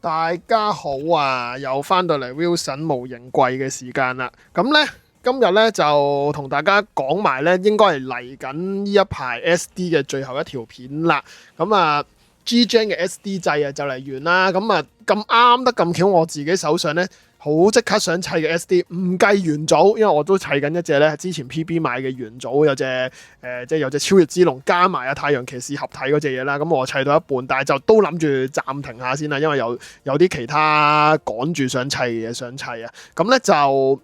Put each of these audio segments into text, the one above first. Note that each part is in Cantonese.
大家好啊！又翻到嚟 Wilson 模型櫃嘅時間啦。咁呢，今日呢就同大家講埋呢，應該係嚟緊呢一排 SD 嘅最後一條片啦。咁啊，G-Gen 嘅 SD 掣啊就嚟完啦。咁啊咁啱得咁巧，我自己手上呢，好即刻想砌嘅 SD，唔計元祖，因為我都砌緊一隻呢之前 PB 買嘅元祖，有隻即係有隻超越之龍加埋太陽騎士合體嗰隻嘢啦。咁我砌到一半，但係就都諗住暫停下先啦，因為有啲其他趕住想砌嘅嘢想砌啊。咁呢就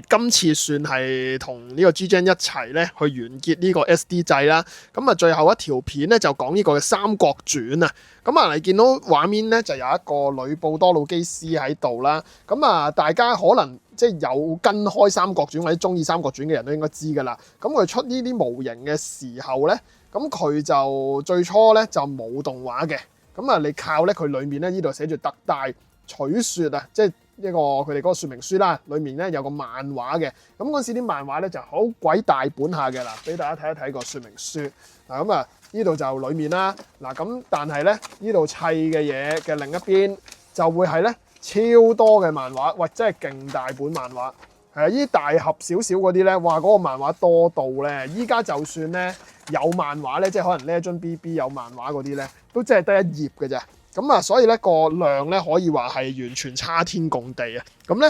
今次算係同呢個 G-Gen 一齊咧去完結呢個 SD 掣啦。咁啊，最後一條片咧就講呢個嘅三國傳啊。咁啊，你見到畫面咧就有一個呂布多魯基斯喺度啦。咁啊，大家可能即係有跟開三國傳或者中意三國傳嘅人都應該知㗎啦。咁佢出呢啲模型嘅時候咧，咁佢就最初咧就冇動畫嘅。咁啊，你靠咧佢裡面咧呢度寫住特大取說啊，即係一個佢哋嗰個說明書啦，裏面咧有個漫畫嘅，咁嗰時啲漫畫咧就好鬼大本下嘅啦，俾大家睇一睇個說明書。嗱咁啊，呢度就裏面啦，嗱咁但係咧呢度砌嘅嘢嘅另一邊就會係咧超多嘅漫畫，喂真係勁大本漫畫，係啊，呢啲大盒少少嗰啲咧，哇嗰個漫畫多到咧，依家就算咧有漫畫咧，即係可能 Legend BB 有漫畫嗰啲咧，都真係得一頁嘅啫。咁啊，所以咧個量咧可以話係完全差天共地啊！咁咧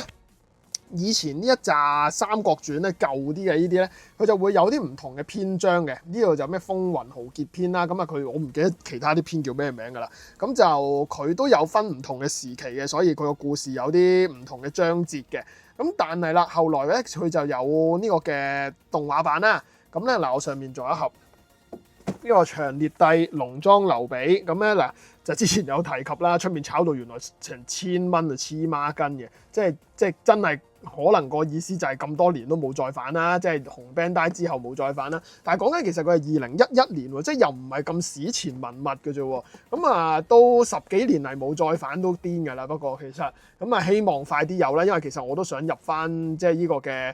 以前呢一紮三國傳咧舊啲嘅呢啲咧，佢就會有啲唔同嘅篇章嘅。呢度就咩風雲豪傑篇啦，咁啊我唔記得其他啲篇叫咩名㗎啦。咁就佢都有分唔同嘅時期嘅，所以佢個故事有啲唔同嘅章節嘅。咁但係啦，後來咧佢就有呢個嘅動畫版啦。咁咧嗱，我上面仲有一盒呢個長烈帝農莊劉備，咁咧嗱。就之前有提及啦，出面炒到原來成1000蚊啊，黐孖筋嘅，即係真係可能個意思就係咁多年都冇再反啦，即係紅 Bandai 之後冇再反啦。但係講緊其實佢係2011年喎，即係又唔係咁史前文物嘅啫喎。咁啊，都10幾年嚟冇再反都癲㗎啦。不過其實咁啊，希望快啲有啦，因為其實我都想入翻即係呢個嘅。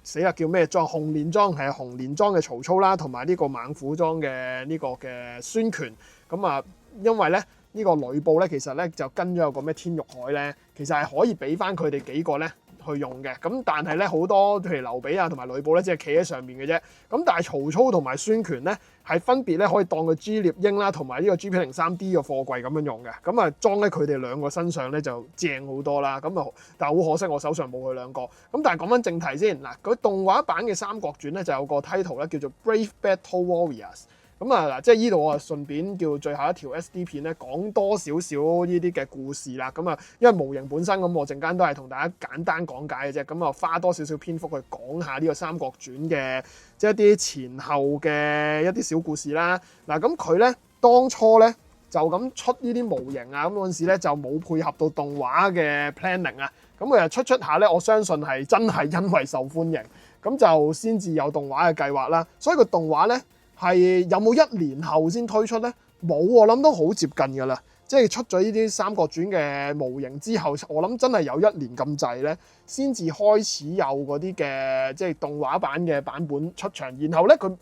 死啦！叫咩莊？紅蓮莊係紅蓮莊嘅曹操啦，同埋呢個猛虎莊嘅呢個嘅孫權。咁啊，因為咧呢個呂布咧，其實咧就跟咗有個咩天玉海咧，其實係可以俾翻佢哋幾個咧去用嘅。咁但係咧好多譬如劉備啊同埋呂布咧，只係企喺上面嘅啫。咁但係曹操同埋孫權咧係分別咧可以當個 G 獵鷹啦，同埋呢個 GP03D 嘅貨櫃咁樣用嘅。咁啊裝喺佢哋兩個身上咧就正好多啦。咁啊，但係好可惜我手上冇佢兩個。咁但係講翻正題先嗱，佢動畫版嘅《三國傳》咧就有個 title 咧叫做 Brave Battle Warriors。咁啊嗱，即係呢度我啊順便叫最後一條 SD 片咧，講多少少呢啲嘅故事啦。咁啊，因為模型本身咁，我陣間都係同大家簡單講解嘅啫。咁啊，花多少少篇幅去講下呢個《三國傳》嘅即係一啲前後嘅一啲小故事啦。嗱，咁佢咧當初咧就咁出呢啲模型啊，咁嗰陣時咧就冇配合到動畫嘅 planning 啊。咁佢又出下咧，我相信係真係因為受歡迎，咁就先至有動畫嘅計劃啦。所以個動畫咧。係有冇1年後先推出呢？冇，我諗都好接近㗎啦。即係出咗呢啲《三國傳》嘅模型之後，我諗真係有1年咁滯呢，先至開始有嗰啲嘅即係動畫版嘅版本出場。然後呢，佢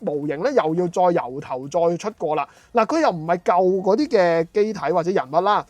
模型呢又要再由頭再出過啦。嗱，佢又唔係舊嗰啲嘅機體或者人物啦，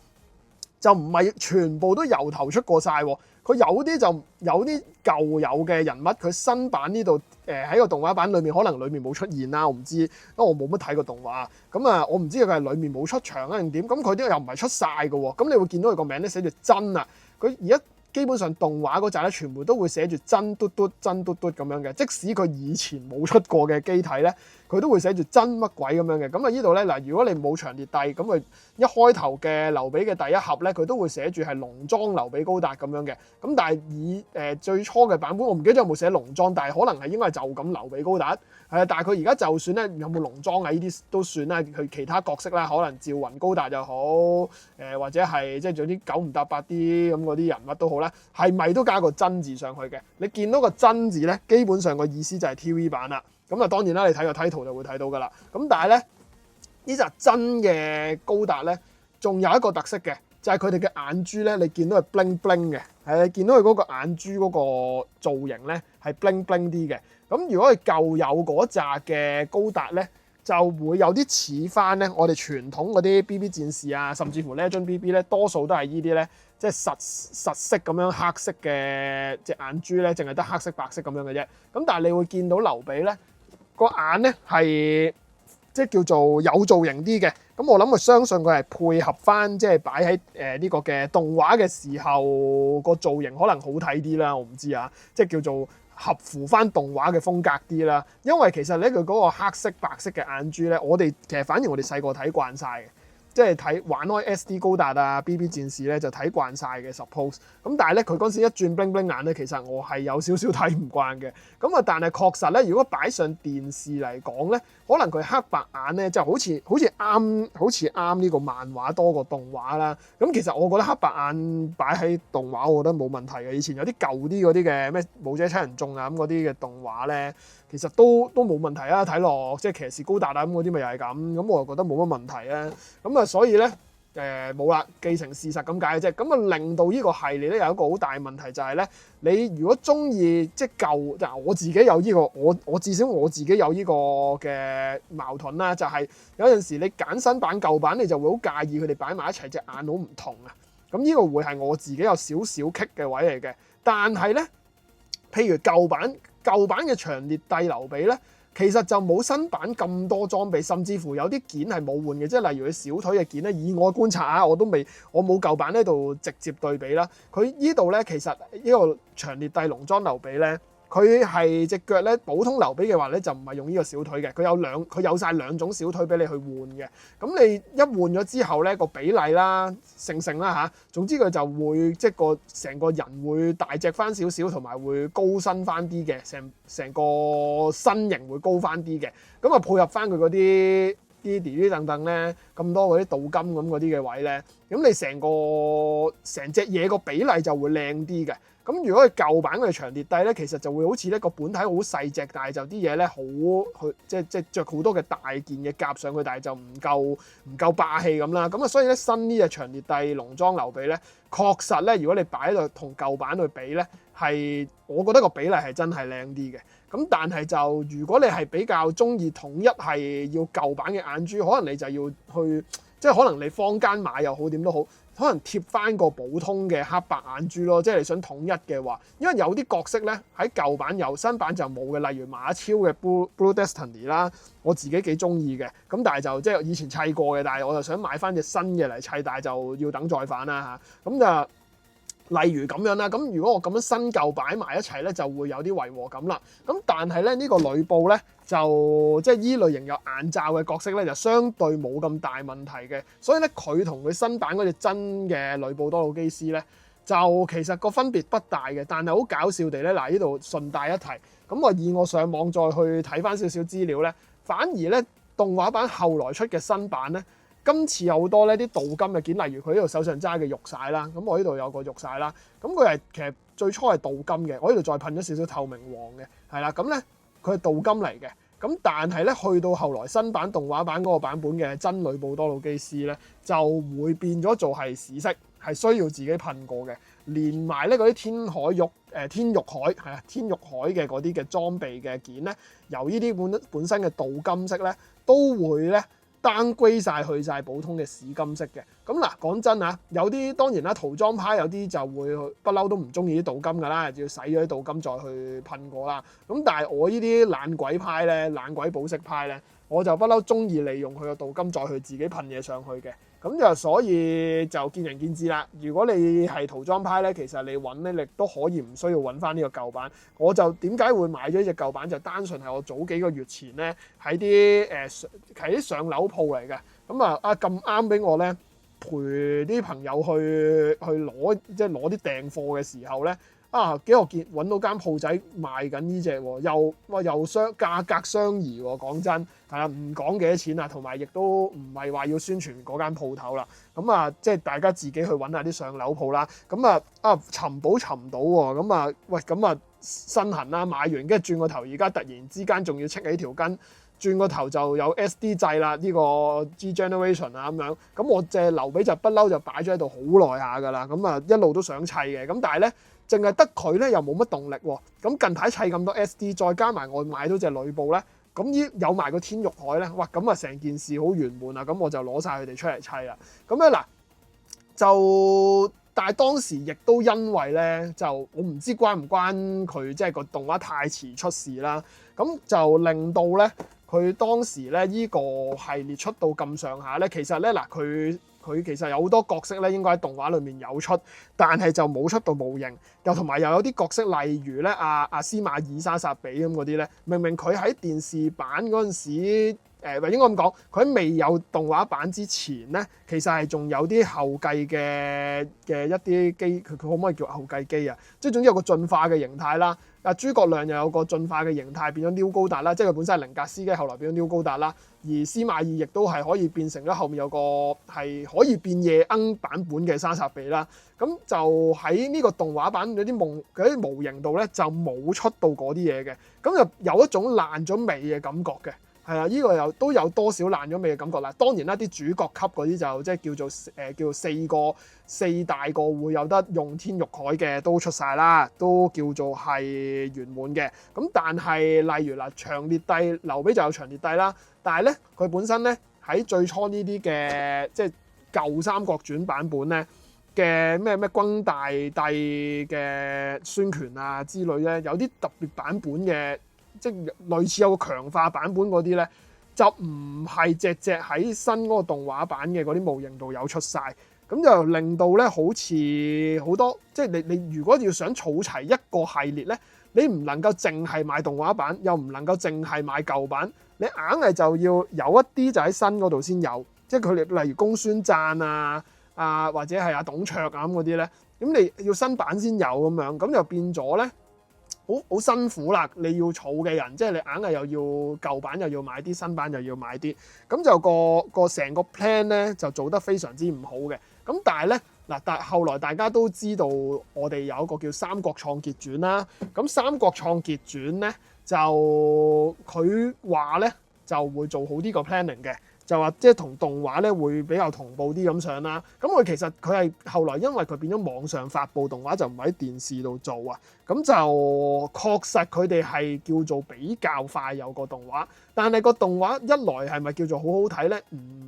就唔係全部都由頭出過晒喎。佢有啲就有啲舊有嘅人物，佢新版呢度喺個動畫版裏面，可能裏面冇出現啦，我唔知，因為我冇乜睇過動畫。咁啊，我唔知佢係裏面冇出場啊定點。咁佢啲又唔係出晒嘅喎。咁你會見到佢個名咧寫住真啊。佢而家基本上動畫嗰陣咧，全部都會寫住真嘟嘟真嘟嘟咁樣嘅。即使佢以前冇出過嘅機體咧，佢都會寫住真乜鬼咁樣嘅。咁啊，呢度咧嗱，如果你冇長烈帝，咁佢一開頭嘅劉備嘅第一盒咧，佢都會寫住係農莊劉備高達咁樣嘅。咁但係以最初嘅版本，我唔記得有冇寫農莊，但係可能係應該係就咁劉備高達。係啊，但係佢而家就算咧有冇農莊啊呢啲都算啦，佢其他角色啦，可能趙雲高達又好，或者係即係做啲九唔搭八啲咁嗰啲人物都好啦，係咪都加個真字上去嘅？你見到個真字咧，基本上個意思就係 TV 版啦。咁啊當然啦，你睇個 title 就會睇到㗎啦。咁但係咧呢隻真嘅高達咧，仲有一個特色嘅，就係佢哋嘅眼珠咧，你見到係 bling bling 嘅，係你見到佢嗰個眼珠嗰個造型咧係 bling bling 啲嘅。咁如果係舊有嗰扎嘅高達咧，就會有啲似翻咧我哋傳統嗰啲 BB 戰士啊，甚至乎 Legend BB 咧，多數都係呢啲咧，即係實色咁樣黑色嘅隻眼珠咧，淨係得黑色白色咁樣嘅啫。咁但係你會見到劉備咧個眼咧係即係叫做有造型啲嘅。咁我諗相信佢係配合翻即係擺喺呢個嘅動畫嘅時候個造型可能好睇啲啦，我唔知啊，即係叫做合乎翻動畫嘅風格啲啦。因為其實咧佢嗰個黑色白色嘅眼珠咧，我哋其實反而我哋細個睇慣晒嘅。即係睇玩開 SD 高達啊 BB 戰士咧就睇慣晒嘅 suppose， 咁但係咧佢嗰陣時一轉 bling bling眼咧，其實我係有少少睇唔慣嘅。咁啊但係確實咧，如果擺上電視嚟講咧，可能佢黑白眼咧就好似啱呢個漫畫多過動畫啦。咁其實我覺得黑白眼擺喺動畫我覺得冇問題嘅。以前有啲舊啲嗰啲嘅咩武者七人眾啊咁嗰啲嘅動畫咧，其實都冇問題啊，睇落即係騎士高達啊咁嗰啲咪又係咁，我就覺得冇乜問題啊。咁啊所以咧冇啦，既成事實咁解嘅啫。咁啊令到呢個系列咧有一個好大問題就係咧，你如果中意即係舊，就我自己有呢個我至少我自己有呢個嘅矛盾啦，就係有陣時你揀新版舊版，你就會好介意佢哋擺埋一齊隻眼好唔同啊。咁呢個會係我自己有少少棘嘅位嚟嘅。但係咧，譬如舊版嘅長烈帝劉備咧，其實就冇新版咁多裝備，甚至乎有啲件係冇換嘅，即係例如佢小腿嘅件咧，以我觀察下，我冇舊版呢度直接對比啦。佢呢度咧，其實呢個長烈帝龍裝劉備咧，佢係隻腳咧，普通劉備嘅話咧就唔係用呢個小腿嘅，佢有晒兩種小腿俾你去換嘅。咁你一換咗之後咧，個比例啦、成啦嚇，總之佢就會即係成個人會大隻翻少少，同埋會高身翻啲嘅，成個身形會高翻啲嘅。咁啊配合翻佢嗰啲啲等等咧，咁多嗰啲鍍金咁嗰啲嘅位咧，咁你成隻嘢個比例就會靚啲嘅。咁如果係舊版嘅長烈帝咧，其實就會好似呢個本體好細隻，但係就啲嘢咧好即係着好多嘅大件嘅甲上去，但係就唔夠霸氣咁啦。咁啊，所以咧新呢隻長烈帝龍裝劉備咧，確實咧如果你擺喺度同舊版去比咧，係我覺得個比例係真係靚啲嘅。咁但係就如果你係比較中意統一係要舊版嘅眼珠，可能你就要去即係可能你坊間買又好點都好。可能貼翻個普通嘅黑白眼珠咯，即係你想統一嘅話，因為有啲角色咧喺舊版有，新版就冇嘅，例如馬超嘅 Blue Destiny 啦，我自己幾中意嘅，咁但係就即係以前砌過嘅，但係我就想買翻隻新嘅嚟砌，但係就要等再版啦嚇，咁就。例如咁樣啦，咁如果我咁樣新舊擺埋一齊咧，就會有啲違和感啦。咁但係咧呢個呂布咧就即係依類型有眼罩嘅角色咧，就相對冇咁大問題嘅。所以咧佢同佢新版嗰隻真嘅呂布多魯基斯咧，就其實個分別不大嘅。但係好搞笑地咧，嗱呢度順帶一提，咁我上網再去睇翻少少資料咧，反而咧動畫版後來出嘅新版咧。今次有好多呢啲鍍金嘅件，例如佢呢度手上揸嘅玉璽啦，咁我呢度有個玉璽啦，咁佢係其實最初係鍍金嘅，我呢度再噴咗少少透明黃嘅，係啦，咁咧佢係鍍金嚟嘅，咁但係咧去到後來新版動畫版嗰個版本嘅真呂布多魯基斯咧，就會變咗做係屎色，係需要自己噴過嘅，連埋咧嗰啲天玉海嘅嗰啲嘅裝備嘅件咧，由呢啲本身嘅鍍金色咧，都會咧。downgrade 曬去曬普通嘅市金色嘅，咁嗱講真啊，有啲當然啦，塗裝派有啲就會不嬲都唔中意啲鍍金噶啦，要洗咗啲鍍金再去噴過啦。咁但係我呢啲懶鬼派咧，懶鬼保色派咧，我就不嬲中意利用佢個鍍金再去自己噴嘢上去嘅。咁就所以就見仁見智啦。如果你係塗裝派咧，其實你揾咧，你都可以唔需要揾翻呢個舊版。我就點解會買咗隻舊版？就單純係我早幾個月前咧喺啲上樓鋪嚟嘅。咁啊咁啱俾我咧陪啲朋友去攞即係攞啲訂貨嘅時候咧。幾何見揾到間鋪仔賣緊呢隻喎，又價格相宜喎，講真係啦，唔講幾多錢啊，同埋亦都唔係話要宣傳嗰間鋪頭啦。咁即係大家自己去揾下啲上樓鋪啦。咁尋寶尋到喎，咁身痕啦，買完跟住轉個頭，而家突然之間仲要戚起條筋，轉個頭就有 SD 掣啦，呢個 G Generation 啊咁樣。咁我隻劉備就不嬲就擺咗喺度好耐下㗎啦。一路都想砌嘅，咁但係咧。淨係得佢咧，又冇乜動力喎。咁近排砌咁多 SD，再加埋我買到隻呂布咧，咁有埋個天獄海咧，哇！咁啊成件事好圓滿啊，咁我就攞晒佢哋出嚟砌啦。咁咧嗱就，但係當時亦都因為咧，就我唔知關唔關佢即係個動畫太遲出事啦，咁就令到咧佢當時咧依個系列出到咁上下咧，其實咧嗱佢其實有好多角色咧，應該喺動畫裏面有出，但係就冇出到模型，又同埋又有啲角色，例如咧阿司馬懿莎薩比咁嗰啲咧，明明佢喺電視版嗰陣時，應該咁講，佢喺未有動畫版之前咧，其實係仲有啲後繼嘅一啲機，佢可唔可以叫後繼機啊？即係總之有個進化嘅形態啦。諸葛亮又有個進化嘅形態，變咗 New 高達啦，即係佢本身係零格斯嘅，後來變咗 New 高達啦。而司馬懿亦都係可以變成咗後面有個係可以變夜鶯版本嘅莎薩比啦。咁就喺呢個動畫版嗰啲模型度咧，就冇出到嗰啲嘢嘅，咁就有一種爛咗尾嘅感覺嘅。係啊，呢個都有多少爛咗尾嘅感覺啦。當然啦，啲主角級嗰啲就即係叫做四大個會有得用天獄海嘅都出晒啦，都叫做係圓滿嘅。咁但係例如嗱，長烈帝劉備就有長烈帝啦，但係咧佢本身咧喺最初呢啲嘅即係舊三國傳版本咧嘅咩軍大帝嘅孫權啊之類咧，有啲特別版本嘅。即係類似有個強化版本嗰啲咧，就唔係隻喺新嗰個動畫版嘅嗰啲模型度有出晒，咁就令到咧好似好多即係你如果要想儲齊一個系列咧，你唔能夠淨係買動畫版，又唔能夠淨係買舊版，你硬係就要有一啲就喺新嗰度先有，即係佢哋例如公孫瓚啊或者係阿董卓啊咁嗰啲咧，咁你要新版先有咁樣，咁就變咗咧。好辛苦啦！你要儲嘅人，即係你硬係又要舊版又要買啲，新版又要買啲，咁就個成個 plan 咧就做得非常之唔好嘅。咁但係咧嗱，但後來大家都知道，我哋有一個叫《三國創傑傳》啦。咁《三國創傑傳》咧就佢話咧就會做好啲個 planning 嘅。就話即係同動畫咧會比較同步啲咁上啦。咁佢其實佢係後來因為佢變咗網上發布動畫，就唔喺電視度做啊。咁就確實佢哋係叫做比較快有個動畫，但係個動畫一來係咪叫做好好睇咧？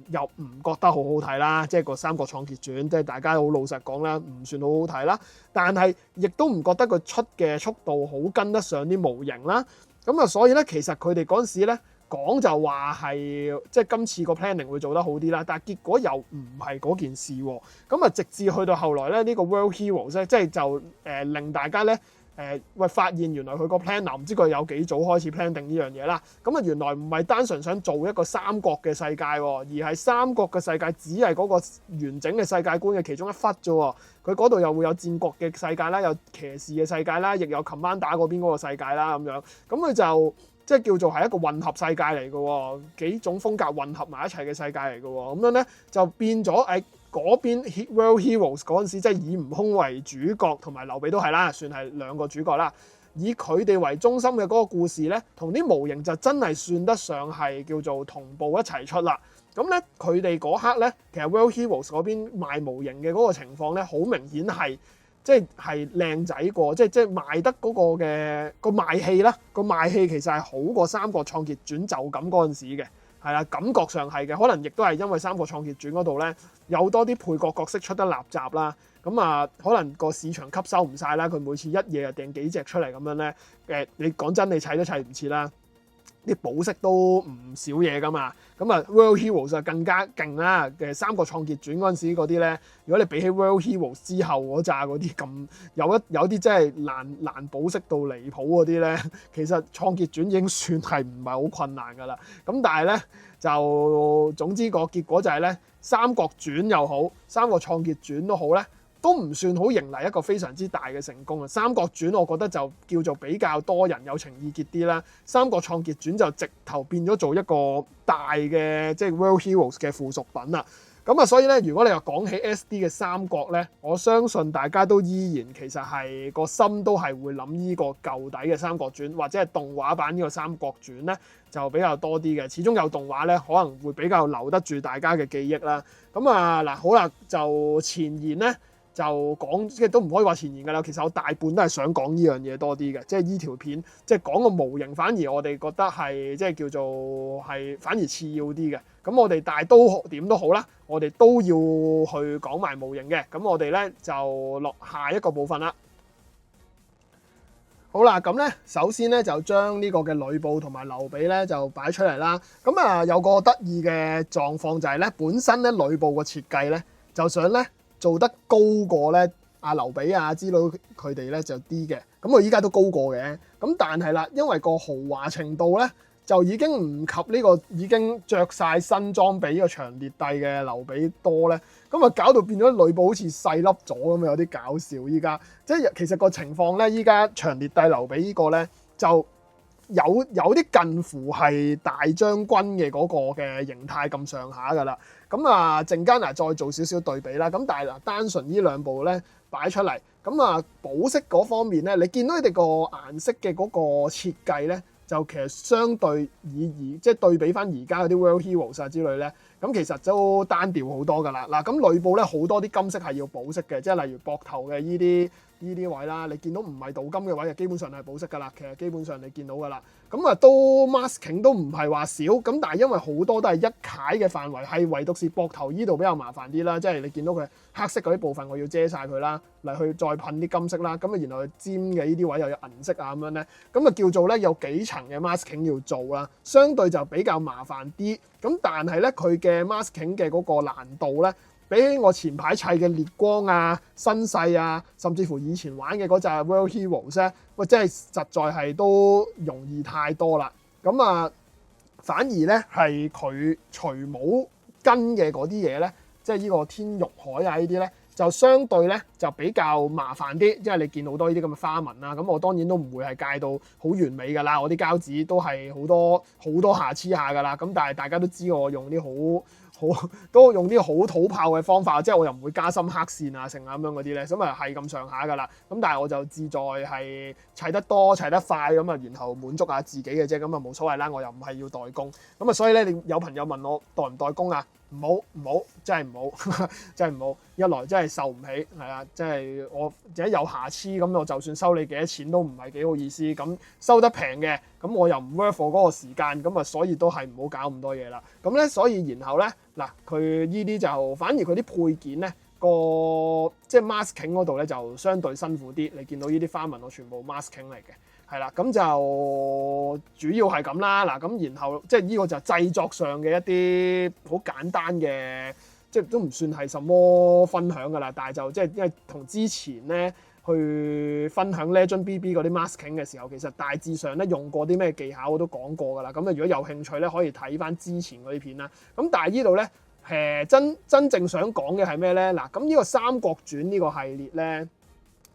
又唔覺得好好睇啦。即係個《三國創傑傳》，即係大家好老實講啦，唔算好好睇啦。但係亦都唔覺得佢出嘅速度好跟得上啲模型啦。咁啊，所以咧其實佢哋嗰陣時咧。講就話係即係今次個 planning 會做得好啲啦，但係結果又唔係嗰件事喎。咁啊，直至去到後來咧，呢個 World Heroes 咧，即係就令大家咧發現原來佢個 plan 唔知佢有幾早開始 plan 定呢樣嘢啦。咁啊，原來唔係單純想做一個三國嘅世界，而係三國嘅世界只係嗰個完整嘅世界觀嘅其中一忽啫喎。佢嗰度又會有戰國嘅世界啦，有騎士嘅世界啦，亦有 Commander 嗰邊嗰個世界啦咁樣。咁佢就即係叫做係一個混合世界嚟嘅喎，幾種風格混合埋一齊嘅世界嚟嘅喎，咁樣咧就變咗嗰邊 World Heroes 嗰陣時，即係以悟空為主角，同埋劉備都係啦，算係兩個主角啦。以佢哋為中心嘅嗰個故事咧，同啲模型就真係算得上係叫做同步一齊出啦。咁咧佢哋嗰刻咧，其實 World Heroes 嗰邊賣模型嘅嗰個情況咧，好明顯係。即係靚仔過，即係賣得嗰個嘅個賣氣啦，個賣氣其實係好過《三國創傑傳》就咁嗰陣時嘅，係啦，感覺上係嘅，可能亦都係因為《三國創傑傳》嗰度咧有多啲配角角色出得立集啦，咁啊可能個市場吸收唔晒啦，佢每次一夜就掟幾隻出嚟咁樣咧，你講真你砌都砌唔切啦。啲寶飾都唔少嘢噶嘛，咁啊 World Heroes 就更加勁啦。嘅三國創傑傳嗰陣時嗰啲咧，如果你比起 World Heroes 之後嗰扎嗰啲咁有啲真係難寶飾到離譜嗰啲咧，其實創傑傳已經算係唔係好困難噶啦。咁但係咧就總之個結果就係咧，三國傳又好，三國創傑傳都好咧。都唔算好迎嚟一個非常之大嘅成功啊！《三國傳》我覺得就叫做比較多人有情意結啲啦，《三國創傑傳》就直頭變咗做一個大嘅即係 World Heroes 嘅附屬品啦。咁啊，所以咧，如果你話講起 SD 嘅三國咧，我相信大家都依然其實係個心都係會諗呢個舊底嘅《三國傳》，或者係動畫版呢個《三國傳》咧，就比較多啲嘅。始終有動畫咧，可能會比較留得住大家嘅記憶啦。咁啊嗱，好啦，就前言咧。就講即係都唔可以話前言㗎啦。其實我大半都係想講呢樣嘢多啲嘅，即係依條片即係講個模型，反而我哋覺得係即係叫做係反而次要啲嘅。咁我哋但係都點都好啦，我哋都要去講埋模型嘅。咁我哋咧就落下一個部分啦。好啦，咁咧首先咧就將呢個嘅呂布同埋劉備咧就擺出嚟啦。咁啊有個得意嘅狀況就係咧，本身咧呂布個設計咧就想咧做得高過咧阿劉備啊之類佢哋咧就啲嘅。咁佢依家都高過嘅。咁但係啦，因為個豪華程度咧就已經唔及呢個已經着晒新裝備呢個長列帝嘅劉備多咧。咁啊搞到變咗呂布好似細粒咗咁，有啲搞笑。依家即係其實個情況咧，依家長列帝劉備呢個咧就有啲近乎係大將軍嘅嗰個嘅形態咁上下噶啦。咁啊陣間再做少少對比啦。咁但係單純呢兩部咧擺出嚟，咁啊保色嗰方面咧，你見到佢哋個顏色嘅嗰個設計咧，就其實相對即係對比翻而家嗰啲 World Heroes 啊之類咧，咁其實都單調好多噶啦。嗱，咁呂布咧好多啲金色係要保色嘅，即係例如膊頭嘅依啲位啦，你見到唔係鍍金嘅位，就基本上係保色噶啦。其實基本上你見到噶啦。咁啊都 masking 都唔係話少，咁但係因為好多都係一楷嘅範圍，係唯獨是膊頭依度比較麻煩啲啦。即係你見到佢黑色嗰啲部分，我要遮晒佢啦，嚟去再噴啲金色啦。咁啊，然後尖嘅呢啲位又有銀色啊咁樣咧，咁啊叫做咧有幾層嘅 masking 要做啦，相對就比較麻煩啲。咁但係咧佢嘅 masking 嘅嗰個難度咧，比起我前排砌嘅烈光啊、新世啊，甚至乎以前玩嘅嗰隻 World Heroes 咧，喂，真係實在係都容易太多啦。咁啊，反而咧係佢除帽跟嘅嗰啲嘢咧，即係呢個天獄海啊呢啲咧，就相對咧就比較麻煩啲，因為你見好多呢啲咁嘅花紋啦。咁我當然都唔會係戒到好完美㗎啦，我啲膠紙都係好多瑕疵下㗎啦。咁但係大家都知我用啲都用啲好土炮嘅方法，即係我又唔會加深黑線啊、成啊咁樣嗰啲咧，咁啊係咁上下㗎啦。咁但係我就志在係砌得多、砌得快咁啊，然後滿足下自己嘅啫，咁啊冇所謂啦。我又唔係要代工，咁啊所以咧，你有朋友問我代唔代工啊？唔好，真係唔好，真係唔好。一來真係受唔起，係啊，即係我自己有瑕疵咁，我就算收你幾多錢都唔係幾好意思。咁收得平嘅，咁我又唔 work for 嗰個時間，咁啊，所以都係唔好搞咁多嘢啦。咁咧，所以然後咧，嗱，佢呢啲就反而佢啲配件咧，即係 masking 嗰度咧就相對辛苦啲。你見到呢啲花紋，我全部 masking 嚟嘅。係啦，咁就主要係咁啦。嗱，咁然後即係呢個就製作上嘅一啲好簡單嘅，即係都唔算係什麼分享㗎啦。但係就即係因為同之前咧去分享 Legend BB 嗰啲 masking 嘅時候，其實大致上咧用過啲咩技巧我都講過㗎啦。咁啊，如果有興趣咧，可以睇翻之前嗰啲片啦。咁但係呢度咧真正想講嘅係咩咧？嗱，咁呢個《三國傳》呢個系列咧。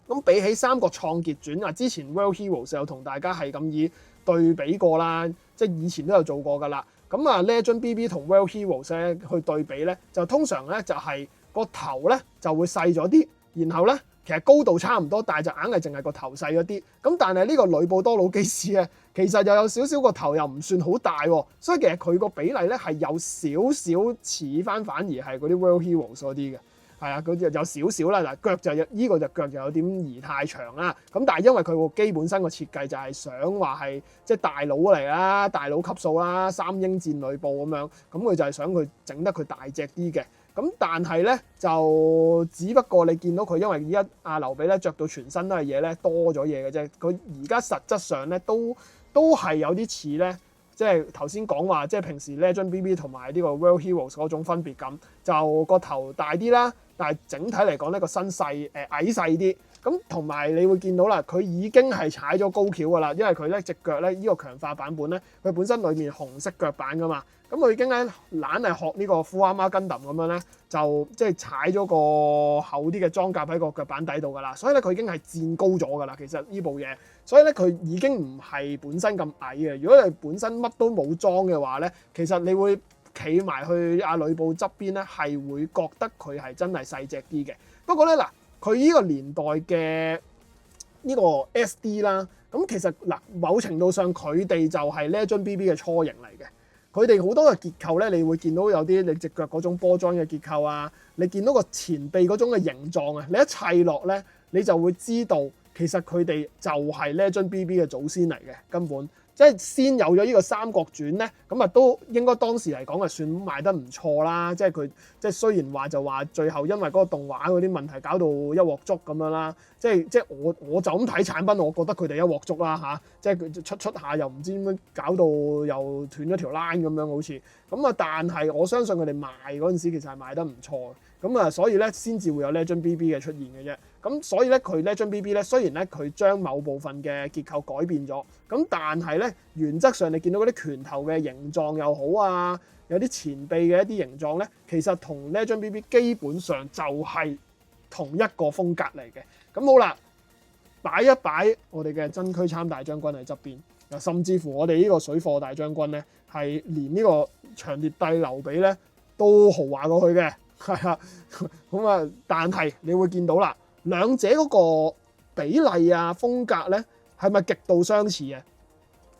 咁比起《三國創傑傳》啊，之前 World Heroes 有同大家係咁以對比過啦，即係以前都有做過㗎啦。咁啊 Legend BB 同 World Heroes 咧去對比咧，就通常咧就係個頭咧就會細咗啲，然後咧其實高度差唔多，但係就硬係淨係個頭細咗啲。咁但係呢個呂布多魯基斯咧，其實又有少少個頭又唔算好大喎，所以其實佢個比例咧係有少少似翻，反而係嗰啲 World Heroes 嗰啲嘅。係啊，佢就有少少啦。嗱，腳就呢個就腳就有點移太長啦。咁但係因為佢個機本身個設計就係想話係即係大佬嚟啦，大佬級數啦，三英戰呂布咁樣。咁佢就係想佢整得佢大隻啲嘅。咁但係咧就只不過你見到佢因為而家阿劉備咧着到全身都係嘢咧，多咗嘢嘅啫。佢而家實質上咧都係有啲似咧。即係頭先講話，即係平時 Legend BB 同埋呢個 World Heroes 嗰種分別咁，就個頭大啲啦，但係整體嚟講呢個身細矮細啲。咁同埋你會見到啦，佢已經係踩咗高橋噶啦，因為佢咧隻腳咧呢個強化版本咧，佢本身裡面紅色腳板噶嘛，咁佢已經咧懶係學呢個 Full Armor Gundam咁樣咧，就即係踩咗個厚啲嘅裝甲喺個腳板底度噶啦，所以咧佢已經係墊高咗噶啦，其實呢部嘢。所以咧，佢已經唔係本身咁矮嘅。如果你本身乜都冇裝嘅話咧，其實你會企埋去阿呂布側邊咧，係會覺得佢係真係細隻啲嘅。不過咧，嗱，佢呢個年代嘅呢個 SD 啦，咁其實嗱某程度上佢哋就係 Legend BB 嘅雛形嚟嘅。佢哋好多嘅結構咧，你會見到有啲你隻腳嗰種波狀嘅結構啊，你見到個前臂嗰種嘅形狀啊，你一砌落咧，你就會知道其實佢哋就係 Legend BB 嘅祖先嚟嘅，根本。即係先有咗呢個三國傳咧，咁啊都應該當時嚟講係算賣得唔錯啦。即係佢即係雖然話就話最後因為嗰個動畫嗰啲問題搞到一鑊粥咁樣啦。即係我就咁睇產品，我覺得佢哋一鑊粥啦嚇。即係佢出下又唔知點樣搞到又斷咗條 line 咁樣好似。咁啊，但係我相信佢哋賣嗰陣時其實係賣得唔錯嘅。咁啊，所以咧先至會有 Legend BB 嘅出現嘅啫。咁所以咧佢 Legend BB 咧，雖然咧佢將某部分嘅結構改變咗，咁但係咧原則上你見到嗰啲拳頭嘅形狀又好啊，有啲前臂嘅一啲形狀咧，其實同 Legend BB 基本上就係同一個風格嚟嘅。咁好啦，擺一擺我哋嘅真軀參大將軍喺側邊，甚至乎我哋呢個水貨大將軍咧，係連呢個長烈帝劉備咧都豪華過去嘅。係啊，咁啊，但係你會見到啦，兩者嗰個比例啊、風格咧，係咪極度相似嘅？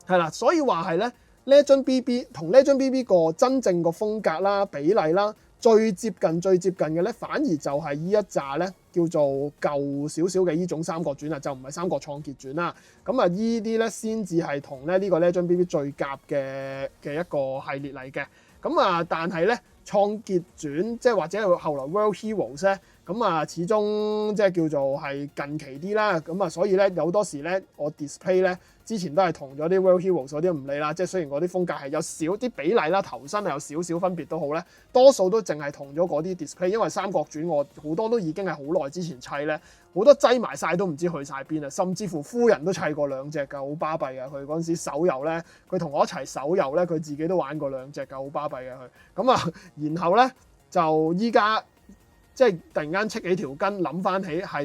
係啦，所以話係咧 Legend BB 同 Legend BB 個真正個風格啦、比例啦，最接近嘅咧，反而就係呢一紮咧叫做舊少少嘅呢種三國傳啊，就唔係三國創傑傳啦。咁啊，依啲咧先至係同咧呢個 Legend BB 最夾嘅一個系列嚟嘅。咁啊，但係咧。創傑傳即係或者後來 World Heroes 咧，咁啊始終即係叫做係近期啲啦，咁啊所以咧有好多時咧我 display 咧之前都係同咗啲 World Heroes 嗰啲唔理啦，即係雖然嗰啲風格係有少啲比例啦，頭身係有少少分別都好咧，多數都淨係同咗嗰啲 display， 因為三國傳我好多都已經係好耐之前砌咧，好多擠埋晒都唔知去晒邊啊，甚至乎夫人都砌過兩隻㗎，好巴閉㗎，佢嗰陣時手遊咧，佢同我一齊手遊咧，佢自己都玩過兩隻㗎，好巴閉㗎佢，咁啊，然後咧就依家。即係突然間戚起條筋，諗翻起係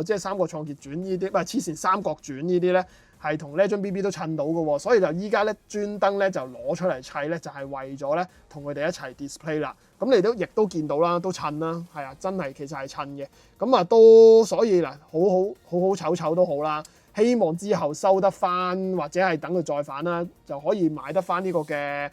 即係《三國創傑傳》呢啲，唔係黐線《三國傳》呢啲咧，係同 Legend BB 都襯到嘅喎，所以就依家咧專登咧就攞出嚟砌咧，就係為咗咧同佢哋一齊 display 啦。咁你都亦都見到啦，都襯啦，係啊，真係其實係襯嘅。咁啊都所以嗱，好醜都好啦。希望之後收得翻，或者係等佢再版啦，就可以買得翻呢個嘅。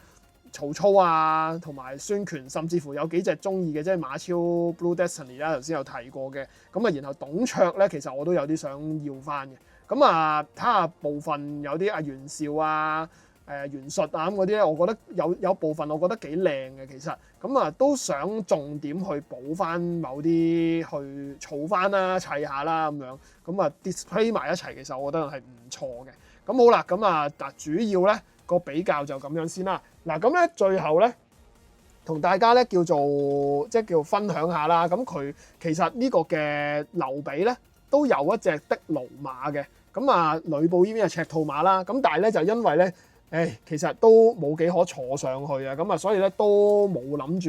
曹操啊，同埋孫權，甚至乎有幾隻中意嘅，即係馬超 Blue Destiny 啦，頭先有提過嘅。咁啊，然後董卓咧，其實我都有啲想要翻嘅。咁啊，睇下部分有啲阿袁紹啊、袁術啊咁嗰啲咧，我覺得有部分我覺得幾靚嘅，其實。咁啊，都想重點去補翻某啲，去儲翻啦、砌下啦咁樣。咁啊，display 埋一齊，其實我覺得係唔錯嘅。咁好啦，咁啊，嗱，主要咧個比較就咁樣先啦。嗱，咁咧最後咧，同大家咧叫做即係叫分享下啦。咁佢其實呢個嘅劉備咧都有一隻的盧馬嘅。咁啊，呂布呢邊係赤兔馬啦。咁但係咧就因為咧，其實都冇幾可坐上去啊。咁啊，所以咧都冇諗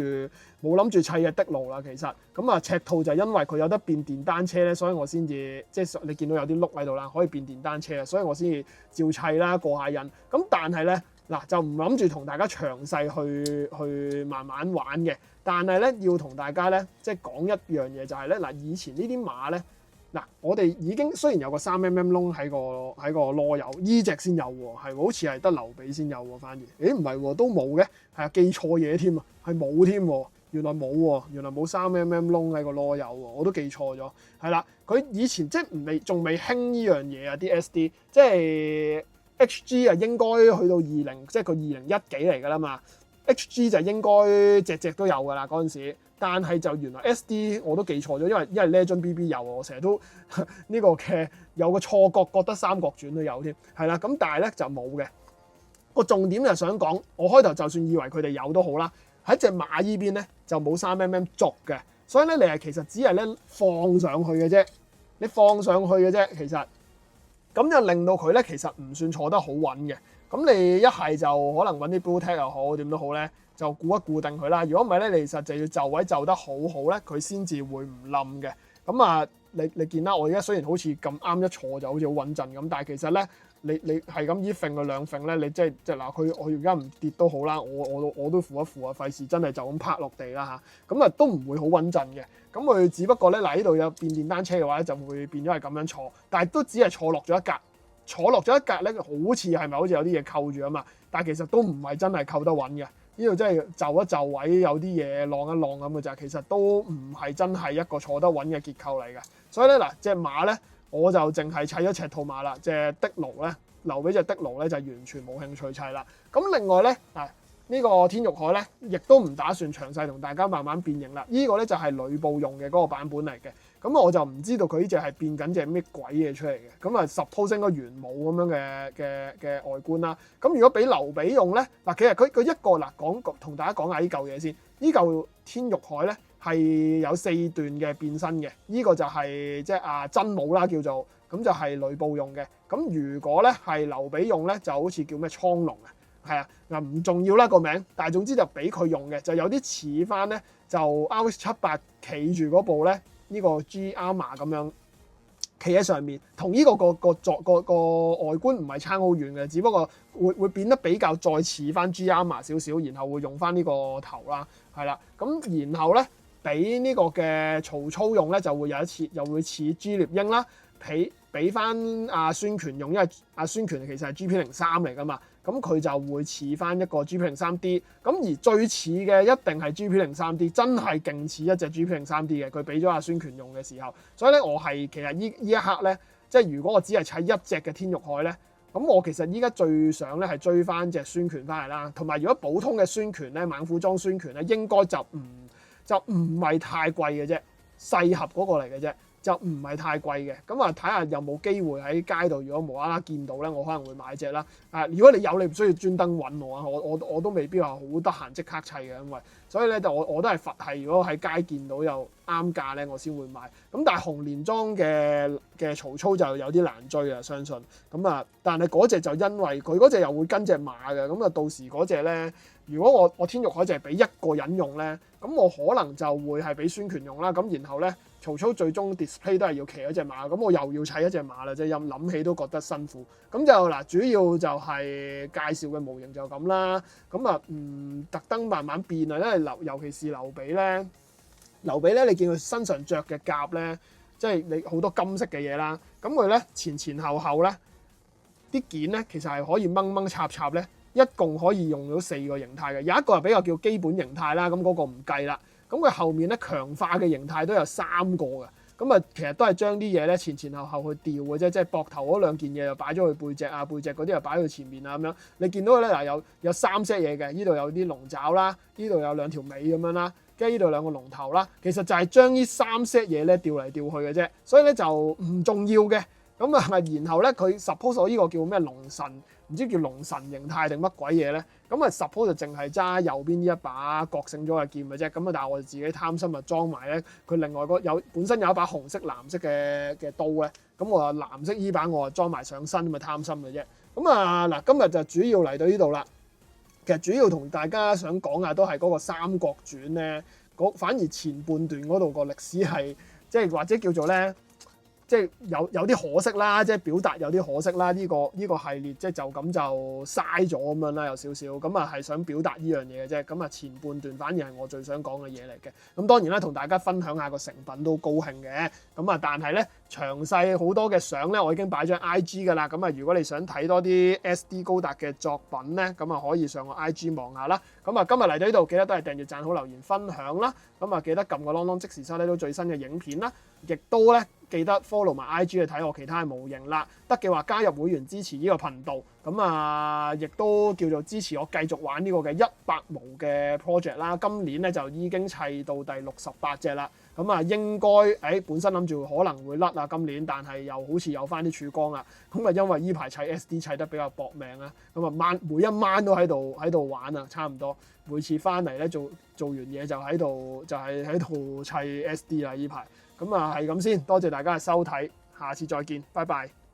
住砌嘅的盧啦。其實咁啊，赤兔就因為佢有得變電單車咧，所以我先至即係你見到有啲轆喺度啦，可以變電單車啊。所以我先至照砌啦，過下癮。咁但係咧。嗱，就唔諗住同大家詳細去慢慢玩嘅，但係咧要同大家咧即係講一樣嘢就係咧嗱，以前呢啲馬咧嗱，我哋已經雖然有個3mm窿喺個籮柚，依隻先有喎，係好似係得劉備先有喎，反而唔係喎，都冇嘅，係啊，記錯嘢添啊，係冇添喎，原來冇喎，原來冇3mm窿喺個籮柚喎，我都記錯咗，係啦，佢以前即係仲未興呢樣嘢啊，啲 SD 即係。HG 啊，應該去到20，即係佢2010幾嚟㗎啦嘛。HG 就應該隻都有㗎啦嗰陣時，但係就原來 SD 我都記錯咗，因為 Legend BB 有，我成日都呢個嘅有個錯覺，覺得三國傳都有添，係啦。咁但係咧就冇嘅。個重點就想講，我開頭就算以為佢哋有都好啦，喺隻馬依邊咧就冇3mm 軸嘅，所以咧你係其實只係咧放上去嘅啫，你放上去嘅啫，其實。咁就令到佢咧，其實唔算坐得好穩嘅。咁你一係就可能揾啲 Blue Tack 又好，點都好咧，就固定佢啦。如果唔係咧，你實際要就位就得好好咧，佢先至會唔冧嘅。咁啊，你見啦，我而家雖然好似咁啱一坐就好似好穩陣咁，但係其實咧，你係咁依揈個兩揈咧，你即係嗱，我而家唔跌都好啦，我都扶一扶啊，費事真係就咁拍落地啦嚇。咁啊都唔會好穩陣嘅。咁佢只不過咧嗱，呢度有變電單車嘅話咧，就會變咗係咁樣坐，但係都只係坐落咗一格，坐落咗一格咧，好似係咪好似有啲嘢扣住啊嘛？但係其實都唔係真係扣得穩嘅。呢度真係就一就位，有啲嘢晾一晾咁嘅咋，其實都唔係真係一個坐得穩嘅結構嚟嘅。所以咧嗱，隻馬咧我就淨係砌咗赤兔馬啦，隻的奴咧留俾隻的奴咧就完全冇興趣砌啦。咁另外咧嗱，呢個天玉海咧亦都唔打算詳細同大家慢慢變形啦。呢個咧就係呂布用嘅嗰個版本嚟嘅。咁我就唔知道佢呢隻係變緊隻咩鬼嘢出嚟嘅。咁啊，suppose應該元武咁樣嘅外觀啦。咁如果俾劉備用咧，嗱，其實佢一個嗱同大家講下呢嚿嘢先。呢嚿天玉海咧係有4段嘅變身嘅。呢個就係即係真武啦叫做，咁就係呂布用嘅。咁如果咧係劉備用咧，就好似叫咩蒼龍啊，係啊，嗱唔重要啦個名，但係總之就俾佢用嘅，就有啲似翻咧就 RX-78企住嗰部咧。呢個 G Armor 咁樣企喺上面，同呢個外觀唔係差好遠嘅，只不過會變得比較再似翻 G Armor 少少，然後會用翻呢個頭啦，係啦，咁然後咧俾呢個嘅曹操用咧就會有一次又會似 G 獵鷹啦，俾翻阿孫權用，因為阿孫權其實係 GP03嚟噶嘛。咁佢就會似翻一個 GP03D，咁而最似嘅一定係 GP03D，真係勁似一隻 GP03D 嘅。佢俾咗阿孫權用嘅時候，所以咧我係其實呢一刻咧，即係如果我只係砌一隻嘅天玉海咧，咁我其實依家最想咧係追翻隻孫權翻嚟啦。同埋如果普通嘅孫權咧，猛虎裝孫權咧，應該就唔係太貴嘅啫，細盒嗰個嚟嘅啫。就唔係太貴嘅，咁睇下有冇機會喺街度，如果無啦啦見到咧，我可能會買隻啦。如果你有，你唔需要專登揾我啊，我都未必話好得閒即刻砌嘅，因為所以咧就我都係佛系，如果喺街見到又啱價咧，我先會買。咁但係紅蓮裝嘅曹操就有啲難追啊，相信。但係嗰隻就因為佢嗰隻又會跟隻馬嘅，咁到時嗰隻咧，如果我天玉海就係俾一個人用咧，咁我可能就會係俾孫權用啦。咁然後咧，曹操最終 display 都係要騎一隻馬，咁我又要砌一隻馬啦，即係諗起都覺得辛苦。咁就嗱，主要就係介紹嘅模型就咁啦。咁特登慢慢變啊，因為尤其是劉備咧，你見佢身上着嘅甲咧，即係你好多金色嘅嘢啦。咁佢咧前後咧啲件咧，其實係可以掹插咧，一共可以用到4個形態嘅。有一個係比較叫基本形態啦，咁嗰個唔計啦。咁佢後面咧強化嘅形態都有3個嘅，咁其實都係將啲嘢咧前後去調嘅啫，即係膊頭嗰2件嘢又擺咗去背脊啊，背脊嗰啲又擺去前面啊咁樣。你見到佢咧嗱有3 set 嘢嘅，呢度有啲龍爪啦，呢度有2條尾咁樣啦，跟住呢度2個龍頭啦，其實就係將呢3 set 嘢咧調嚟調去嘅啫，所以咧就唔重要嘅。然後咧佢 suppose 呢個叫咩龍神，唔知叫龍神形態定乜鬼嘢咧？suppose 就淨係揸右邊呢一把覺醒咗嘅劍嘅啫。但係我自己貪心裝埋咧，佢另外本身有一把紅色、藍色嘅刀咧。咁我話藍色依把我裝埋上身，咁貪心嘅啫。嗱，今日就主要嚟到呢度啦。其實主要同大家想講下都係嗰個《三國傳》咧，反而前半段嗰度個歷史係即係或者叫做咧。即係有啲可惜啦，即係表達有啲可惜啦。呢個系列即係就咁就嘥咗咁樣啦，有少少咁係想表達呢樣嘢嘅啫。前半段反而係我最想講嘅嘢嚟嘅。咁當然啦，同大家分享下個成品都高興嘅。但係咧詳細好多嘅相咧，我已經擺咗 IG 㗎啦。如果你想睇多啲 SD 高達嘅作品咧，可以上個 IG 望下啦。今日嚟到呢度，記得都係訂閱、讚好、留言、分享啦。記得撳個啷啷，即時收睇到最新嘅影片啦。亦都咧記得 follow 埋 IG 去睇我其他嘅模型啦。得嘅話加入會員支持呢個頻道，亦都叫做支持我繼續玩呢個嘅100毛嘅 project 啦。今年咧就已經砌到第68隻啦。應該本身諗住可能會甩啊今年，但係又好似有翻啲曙光啦。因為依排砌 SD 砌得比較搏命啦。每一晚都喺度玩啊，差唔多每次翻嚟咧做完嘢就喺度砌 SD 啦依排。係咁先，多謝大家嘅收睇，下次再見，拜拜。